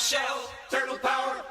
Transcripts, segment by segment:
nutshell, turtle power.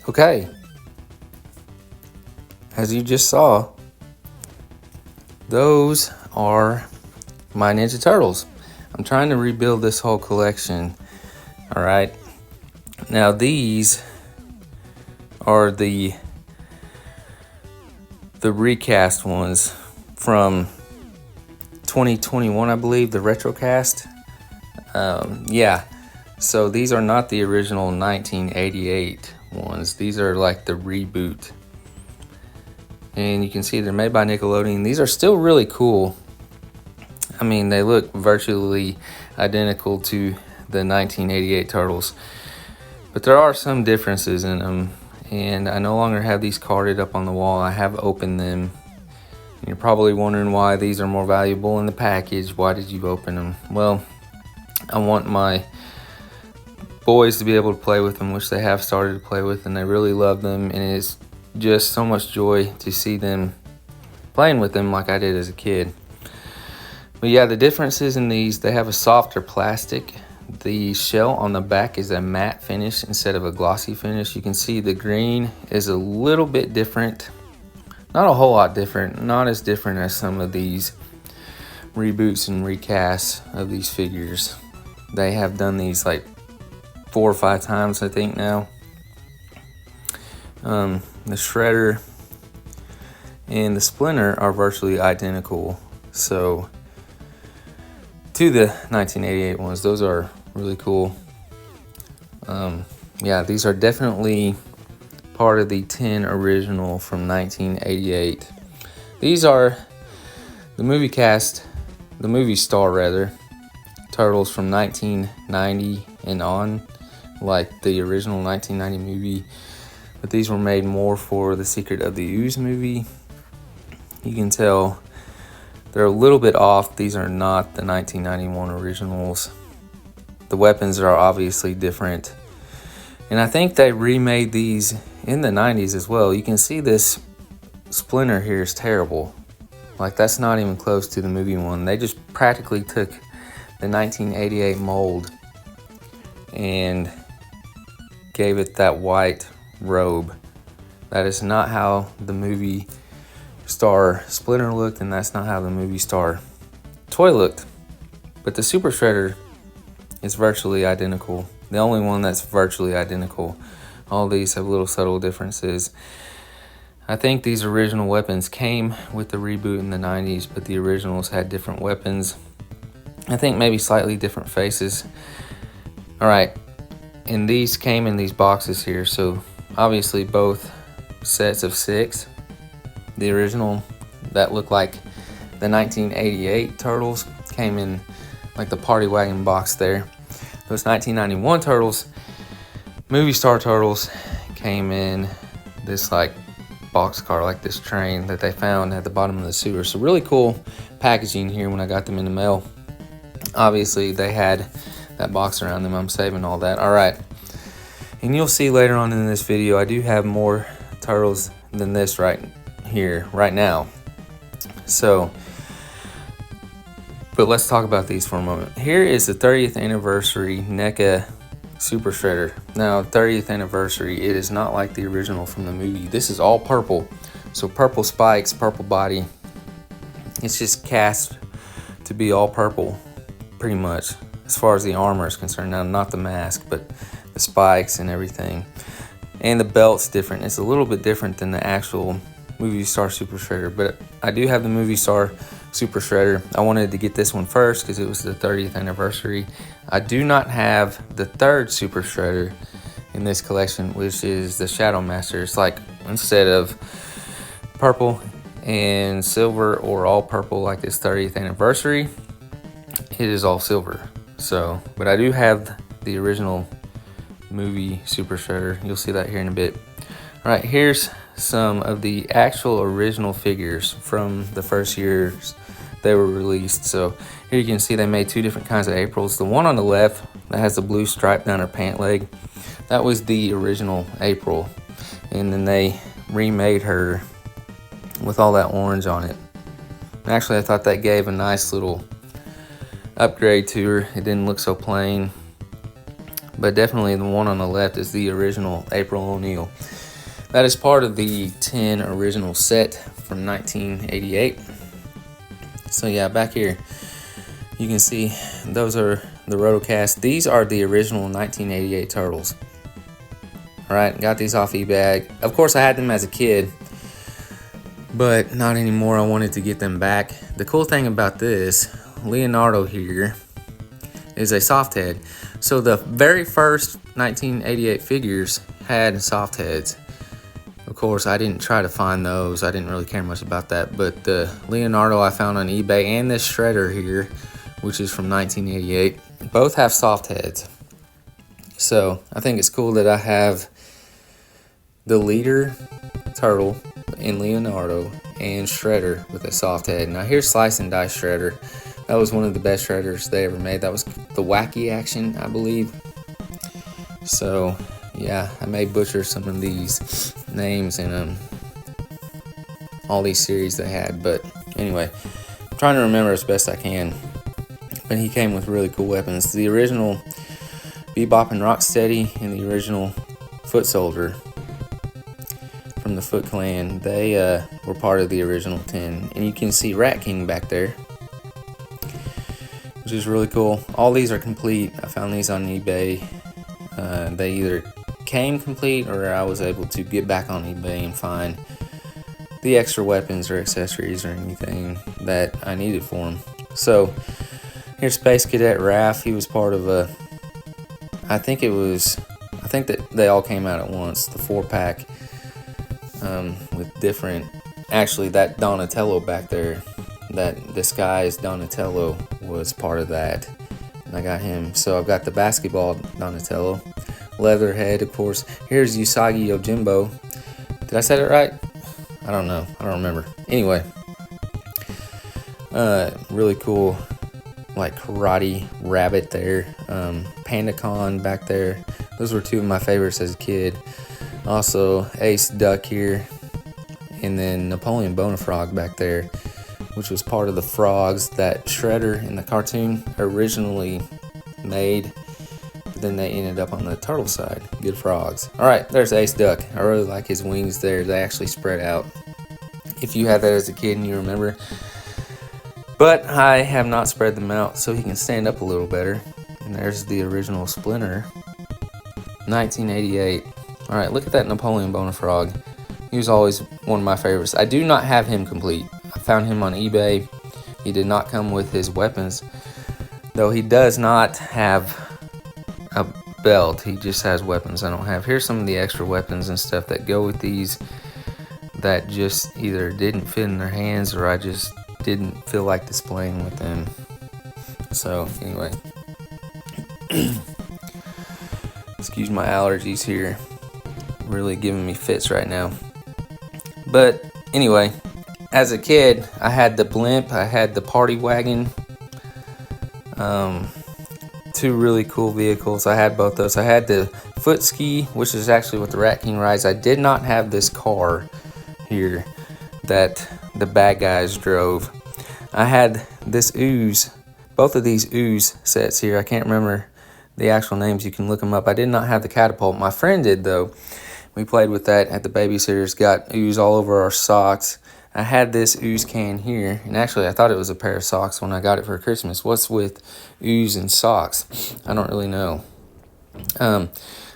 Okay, as you just saw, those are my Ninja Turtles. I'm trying to rebuild this whole collection. All right, now these are the recast ones from 2021, I believe, the retrocast. Yeah, so these are not the original 1988 ones. These are like the reboot. And you can see they're made by Nickelodeon. These are still really cool. I mean, they look virtually identical to the 1988 Turtles. But there are some differences in them. And I no longer have these carded up on the wall. I have opened them. And you're probably wondering why these are more valuable in the package. Why did you open them? Well, I want my boys to be able to play with them, which they have started to play with, and they really love them. And it's just so much joy to see them playing with them like I did as a kid. But yeah, the differences in these, they have a softer plastic. The shell on the back is a matte finish instead of a glossy finish. You can see the green is a little bit different. Not a whole lot different. Not as different as some of these reboots and recasts of these figures. They have done these like 4 or 5 times, I think, now. The Shredder and the Splinter are virtually identical. So to the 1988 ones, those are really cool. Yeah, these are definitely part of the 10 original from 1988. These are the movie star rather, Turtles from 1990 and on, like the original 1990 movie. But these were made more for the Secret of the Ooze movie. You can tell they're a little bit off. These are not the 1991 originals. The weapons are obviously different. And I think they remade these in the 90s as well. You can see this Splinter here is terrible. Like, that's not even close to the movie one. They just practically took the 1988 mold and gave it that white robe. That is not how the movie star Splinter looked, and that's not how the movie star Toy looked. But the Super Shredder is virtually identical. The only one that's virtually identical. All these have little subtle differences. I think these original weapons came with the reboot in the 90s, but the originals had different weapons. I think maybe slightly different faces. All right, and these came in these boxes here. So obviously both sets of 6. The original that looked like the 1988 Turtles came in like the Party Wagon box there. Those 1991 Turtles, movie star Turtles, came in this like boxcar, like this train that they found at the bottom of the sewer. So really cool packaging here when I got them in the mail. Obviously they had that box around them. I'm saving all that. All right, and you'll see later on in this video I do have more Turtles than this right here right now. So but let's talk about these for a moment. Here is the 30th anniversary NECA Super Shredder. Now, 30th anniversary, it is not like the original from the movie. This is all purple. So purple spikes, purple body. It's just cast to be all purple, pretty much, as far as the armor is concerned. Now, not the mask, but the spikes and everything. And the belt's different. It's a little bit different than the actual movie star Super Shredder, but I do have the movie star Super Shredder. I wanted to get this one first because it was the 30th anniversary. I do not have the 3rd Super Shredder in this collection, which is the Shadow Master. It's like, instead of purple and silver or all purple like this 30th anniversary, it is all silver. So, but I do have the original movie Super Shredder. You'll see that here in a bit. All right, here's some of the actual original figures from the first years they were released. So here you can see they made two different kinds of Aprils. The one on the left that has the blue stripe down her pant leg, that was the original April. And then they remade her with all that orange on it. Actually, I thought that gave a nice little upgrade to her. It didn't look so plain. But definitely the one on the left is the original April O'Neil. That is part of the 10 original set from 1988. So yeah, back here, you can see those are the Rotocast. These are the original 1988 Turtles. All right, got these off eBay. Of course, I had them as a kid, but not anymore. I wanted to get them back. The cool thing about this, Leonardo here, is a soft head. So the very first 1988 figures had soft heads. Of course, I didn't try to find those. I didn't really care much about that. But the Leonardo I found on eBay and this Shredder here, which is from 1988, both have soft heads. So I think it's cool that I have the leader turtle in Leonardo and Shredder with a soft head. Now here's Slice and Dice Shredder. That was one of the best Shredders they ever made. That was the Wacky Action, I believe. So yeah, I may butcher some of these names in all these series they had, but anyway, I'm trying to remember as best I can. But he came with really cool weapons. The original Bebop and Rocksteady and the original Foot Soldier from the Foot Clan, they were part of the original 10. And you can see Rat King back there, which is really cool. All these are complete. I found these on eBay. They either came complete or I was able to get back on eBay and find the extra weapons or accessories or anything that I needed for them. So here's Space Cadet Raph. He was part of a, I think that they all came out at once, the 4-pack with different, actually that Donatello back there, that disguised Donatello was part of that. And I got him. So I've got the basketball Donatello, Leatherhead, of course. Here's Usagi Yojimbo. Did I say it right? I don't know. I don't remember. Anyway, really cool, like karate rabbit there. Pandacon back there. Those were two of my favorites as a kid. Also Ace Duck here, and then Napoleon Bonafrog back there, which was part of the frogs that Shredder in the cartoon originally made. But then they ended up on the turtle side. Good frogs. All right, there's Ace Duck. I really like his wings there. They actually spread out. If you had that as a kid and you remember. But I have not spread them out so he can stand up a little better. And there's the original Splinter, 1988. All right, look at that Napoleon Bonafrog. He was always one of my favorites. I do not have him complete. I found him on eBay. He did not come with his weapons, though he does not have a belt. He just has weapons I don't have. Here's some of the extra weapons and stuff that go with these that just either didn't fit in their hands or I just didn't feel like displaying with them. So anyway, excuse my allergies here, really giving me fits right now. But anyway, as a kid, I had the blimp, I had the party wagon, two really cool vehicles. I had both those. I had the foot ski, which is actually what the Rat King rides. I did not have this car here that the bad guys drove. I had this Ooze, both of these Ooze sets here. I can't remember the actual names. You can look them up. I did not have the catapult. My friend did, though. We played with that at the babysitter's, got Ooze all over our socks. I had this Ooze can here, and actually I thought it was a pair of socks when I got it for Christmas. What's with Ooze and socks? I don't really know.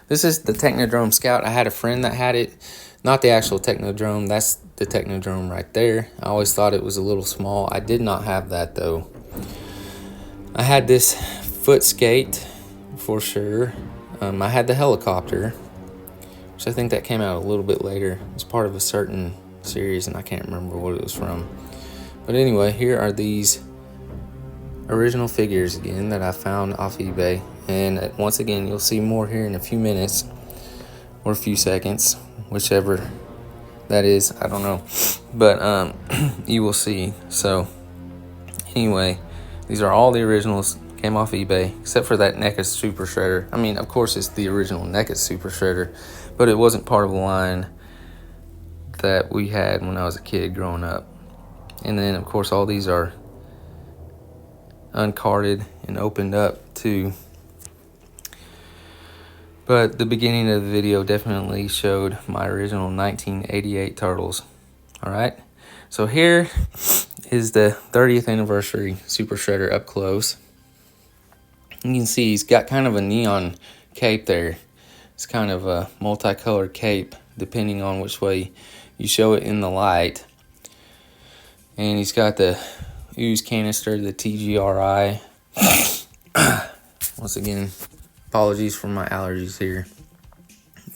This is the Technodrome Scout. I had a friend that had it. Not the actual Technodrome. That's the Technodrome right there. I always thought it was a little small. I did not have that, though. I had this foot skate for sure. I had the helicopter, which I think that came out a little bit later. It's part of a certain series, and I can't remember what it was from. But anyway, here are these original figures again that I found off eBay. And once again, you'll see more here in a few minutes or a few seconds, whichever that is, I don't know. But you will see. So anyway, these are all the originals, came off eBay, except for that NECA Super Shredder. I mean, of course, it's the original NECA Super Shredder, but it wasn't part of the line that we had when I was a kid growing up. And then, of course, all these are uncarded and opened up too. But the beginning of the video definitely showed my original 1988 Turtles. Alright, so here is the 30th anniversary Super Shredder up close. You can see he's got kind of a neon cape there. It's kind of a multicolored cape depending on which way you show it in the light. And he's got the ooze canister, the TGRI. Once again, apologies for my allergies here.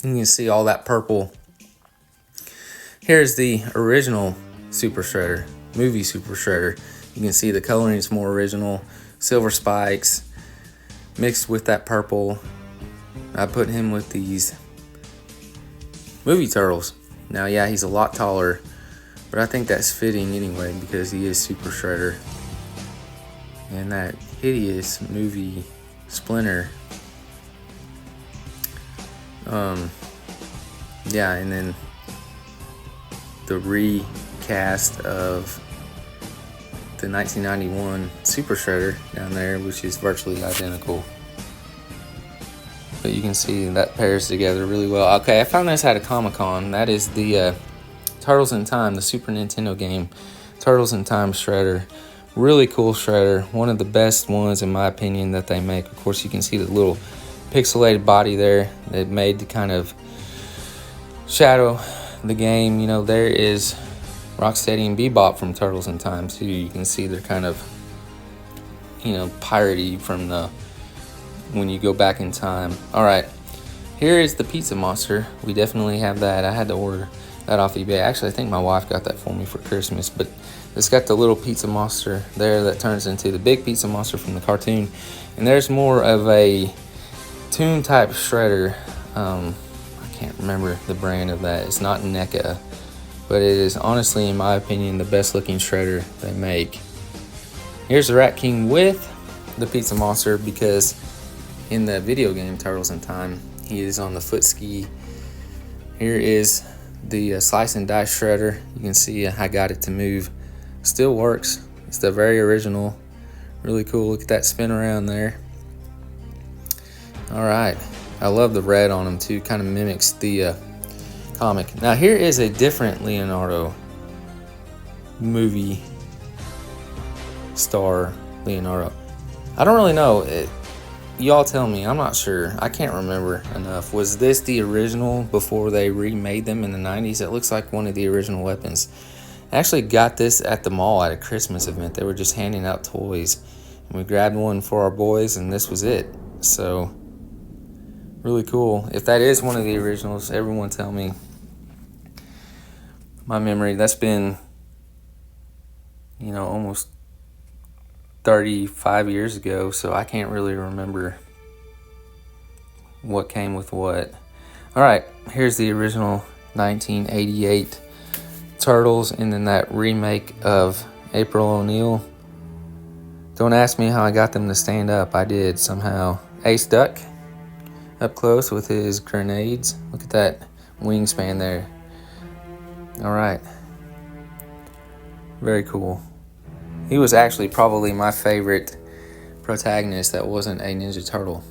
You can see all that purple. Here's the original Super Shredder, movie Super Shredder. You can see the coloring is more original. Silver spikes mixed with that purple. I put him with these movie turtles. Now, yeah, he's a lot taller, but I think that's fitting anyway because he is Super Shredder. And that hideous movie Splinter. Yeah, and then the recast of the 1991 Super Shredder down there, which is virtually identical. But you can see that pairs together really well. Okay, I found this at a Comic-Con. That is the Turtles in Time, the Super Nintendo game. Turtles in Time Shredder. Really cool Shredder. One of the best ones, in my opinion, that they make. Of course, you can see the little pixelated body there that made to kind of shadow the game. You know, there is Rocksteady and Bebop from Turtles in Time, too. You can see they're kind of, you know, piratey from the when you go back in time. Alright, here is the Pizza Monster. We definitely have that. I had to order that off eBay. Actually, I think my wife got that for me for Christmas. But it's got the little Pizza Monster there that turns into the big Pizza Monster from the cartoon. And there's more of a toon type shredder. I can't remember the brand of that. It's not NECA, but it is honestly, in my opinion, the best looking shredder they make. Here's the Rat King with the Pizza Monster, because in the video game Turtles in Time, he is on the foot ski. Here is the slice and dice shredder. You can see I got it to move. Still works. It's the very original. Really cool. Look at that spin around there. Alright, I love the red on him too. Kind of mimics the comic. Now here is a different Leonardo movie star Leonardo. I don't really know. Y'all tell me. I'm not sure. I can't remember enough. Was this the original before they remade them in the 90s? It looks like one of the original weapons. I actually got this at the mall at a Christmas event. They were just handing out toys. And we grabbed one for our boys, and this was it. So, really cool. If that is one of the originals, everyone tell me. My memory, that's been, you know, almost 35 years ago, so I can't really remember what came with what. Alright, here's the original 1988 Turtles, and then that remake of April O'Neil. Don't ask me how I got them to stand up. I did somehow. Ace Duck up close with his grenades. Look at that wingspan there. Alright, very cool. He was actually probably my favorite protagonist that wasn't a Ninja Turtle.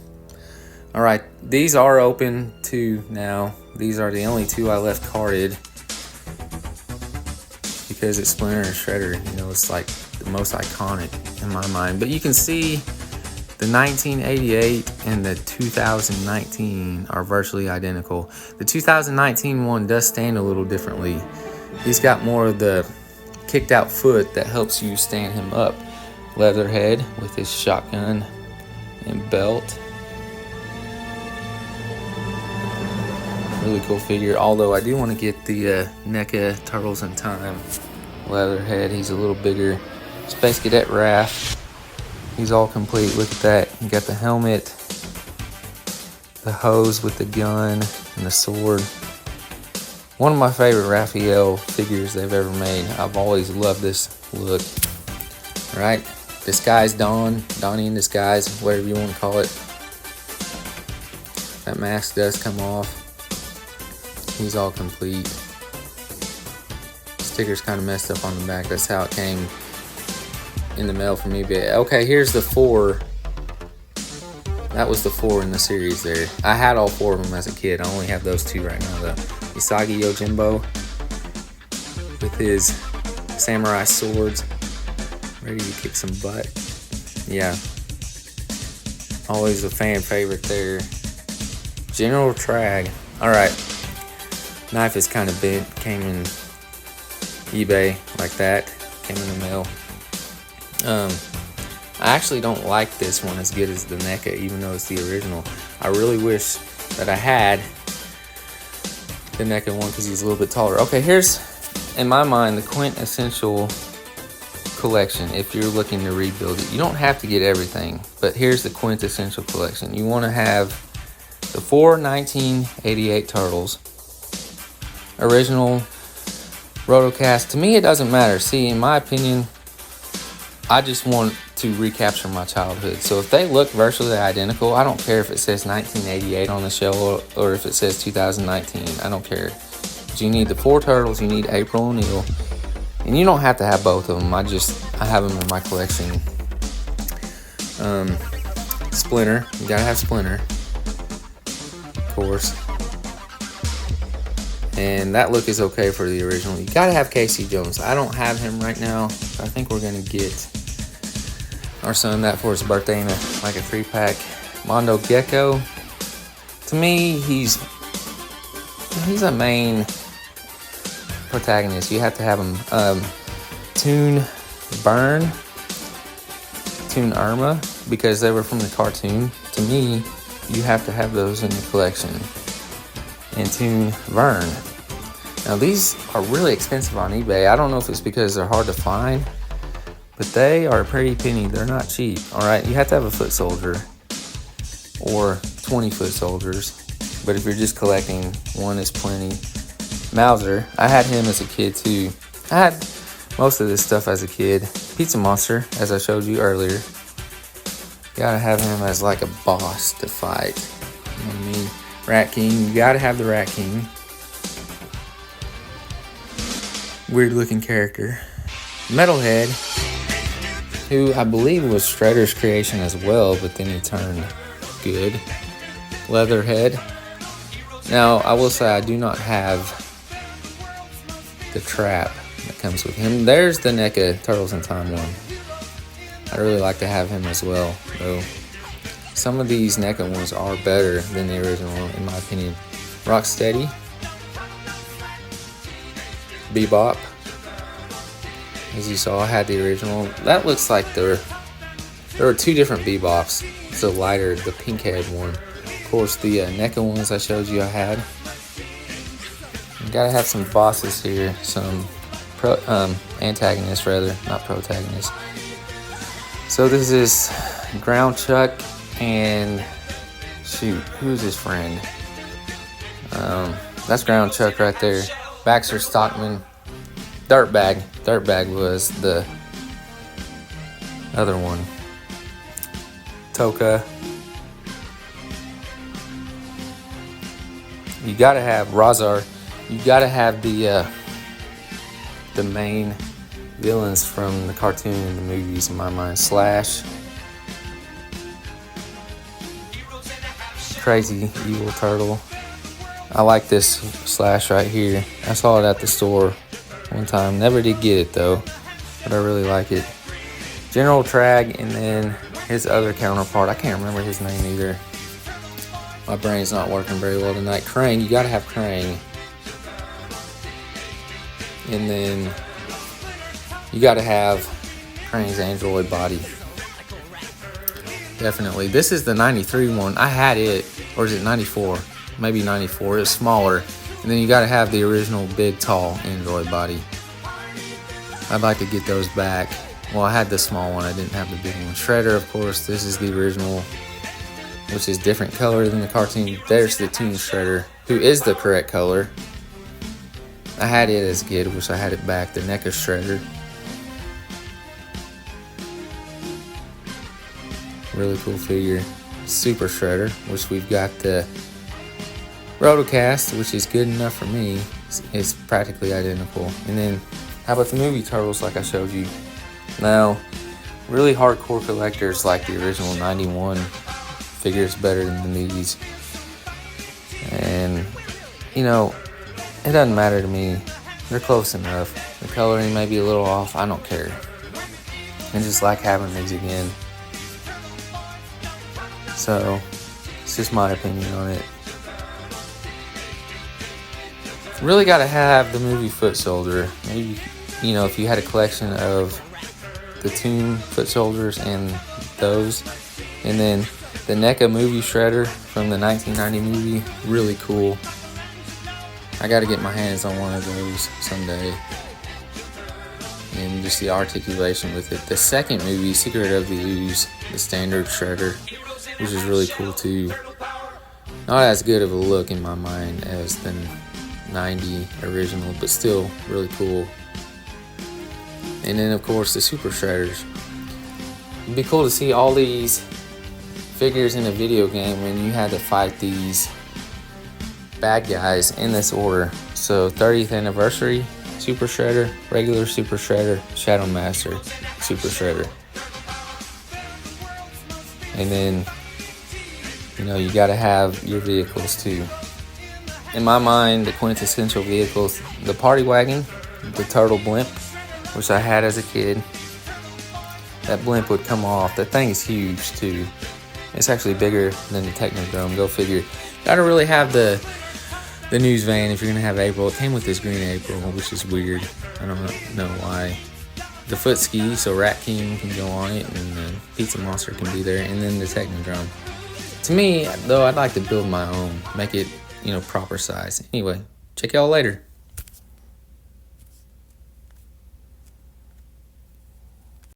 Alright, these are open too now. These are the only two I left carded because it's Splinter and Shredder. You know, it's like the most iconic in my mind. But you can see the 1988 and the 2019 are virtually identical. The 2019 one does stand a little differently. He's got more of the kicked out foot that helps you stand him up. Leatherhead with his shotgun and belt. Really cool figure. Although I do want to get the NECA Turtles in Time Leatherhead. He's a little bigger. Space Cadet Raph. He's all complete. Look at that. You got the helmet, the hose with the gun, and the sword. One of my favorite Raphael figures they've ever made. I've always loved this look. All right, disguise Donnie in disguise, whatever you want to call it. That mask does come off. He's all complete. Sticker's kind of messed up on the back. That's how it came in the mail from eBay. Okay, here's the 4. That was the 4 in the series there. I had all 4 of them as a kid. I only have those 2 right now though. Usagi Yojimbo with his samurai swords, ready to kick some butt. Yeah, always a fan favorite there. General Trag. All right, knife is kind of bent. Came in eBay like that. Came in the mail. I actually don't like this one as good as the NECA, even though it's the original. I really wish that I had the NECA one because he's a little bit taller. Okay, here's, in my mind, the quintessential collection if you're looking to rebuild it. You don't have to get everything, but here's the quintessential collection. You want to have the 4 1988 Turtles, original rotocast. To me, it doesn't matter. See, in my opinion, I just want to recapture my childhood. So if they look virtually identical, I don't care if it says 1988 on the shell or if it says 2019. I don't care. But you need the 4 Turtles, you need April O'Neil, and you don't have to have both of them. I have them in my collection. Splinter, you gotta have Splinter, of course. And that look is okay for the original. You gotta have Casey Jones. I don't have him right now. I think we're gonna get our son that for his birthday in like a 3-pack. Mondo Gecko. To me, he's a main protagonist. You have to have him. Toon Burn, Toon Irma, because they were from the cartoon. To me, you have to have those in your collection. And Toon Vern. Now these are really expensive on eBay. I don't know if it's because they're hard to find, but they are a pretty penny. They're not cheap. All right, you have to have a foot soldier or 20 foot soldiers. But if you're just collecting, one is plenty. Mauser, I had him as a kid too. I had most of this stuff as a kid. Pizza Monster, as I showed you earlier. You gotta have him as like a boss to fight. You know what I mean? Rat King, you gotta have the Rat King. Weird looking character. Metalhead, who I believe was Shredder's creation as well, but then he turned good. Leatherhead. Now, I will say I do not have the trap that comes with him. There's the NECA Turtles in Time one. I'd really like to have him as well, though. Some of these NECA ones are better than the original, in my opinion. Rocksteady. Bebop. As you saw, I had the original. That looks like there were 2 different Bebops. It's a lighter, the pink-haired one. Of course, the NECA ones I showed you I had. You gotta have some bosses here, some antagonists rather, not protagonists. So this is Ground Chuck and shoot, who's his friend? That's Ground Chuck right there. Baxter Stockman. Dirtbag. Dirtbag was the other one. Toka. You gotta have Razar. You gotta have the main villains from the cartoon and the movies in my mind. Slash. Crazy Evil Turtle. I like this Slash right here. I saw it at the store one time. Never did get it though, but I really like it. General Trag, and then his other counterpart. I can't remember his name either. My brain's not working very well tonight. Krang, you gotta have Krang. And then you gotta have Krang's android body. Definitely. This is the 93 one. I had it, or is it 94? Maybe 94. It's smaller. And then you gotta have the original big, tall android body. I'd like to get those back Well, I had the small one. I didn't have the big one. Shredder, of course. This is the original, which is different color than the cartoon. There's the Toon Shredder, who is the correct color. I had it as a kid. Wish I had it back. The NECA Shredder. Really cool figure. Super Shredder, which we've got the Rotocast, which is good enough for me. It's practically identical. And then, how about the movie Turtles, like I showed you? Now, really hardcore collectors like the original 91 figures better than these. And, you know, it doesn't matter to me. They're close enough. The coloring may be a little off. I don't care. I just like having these again. So, it's just my opinion on it. Really got to have the movie foot soldier. Maybe, you know, if you had a collection of the Toon foot soldiers and those. And then the NECA movie shredder from the 1990 movie. Really cool. I got to get my hands on one of those someday. And just the articulation with it. The second movie, Secret of the Ooze, the standard shredder, which is really cool too. Not as good of a look in my mind as the 90 original, but still really cool. And then of course the Super Shredders. It'd be cool to see all these figures in a video game when you had to fight these bad guys in this order. So 30th anniversary Super Shredder, regular Super Shredder, Shadow Master, Super Shredder. And then, you know, you got to have your vehicles too. In my mind, the quintessential vehicles, the Party Wagon, the Turtle Blimp, which I had as a kid. That blimp would come off. That thing is huge too. It's actually bigger than the Technodrome. Go figure. Got to really have the news van if you're going to have April. It came with this green April, which is weird. I don't know why. The foot ski, so Rat King can go on it, and the Pizza Monster can be there, and then the Technodrome. To me, though, I'd like to build my own. Make it, you know, proper size. Anyway, check y'all later.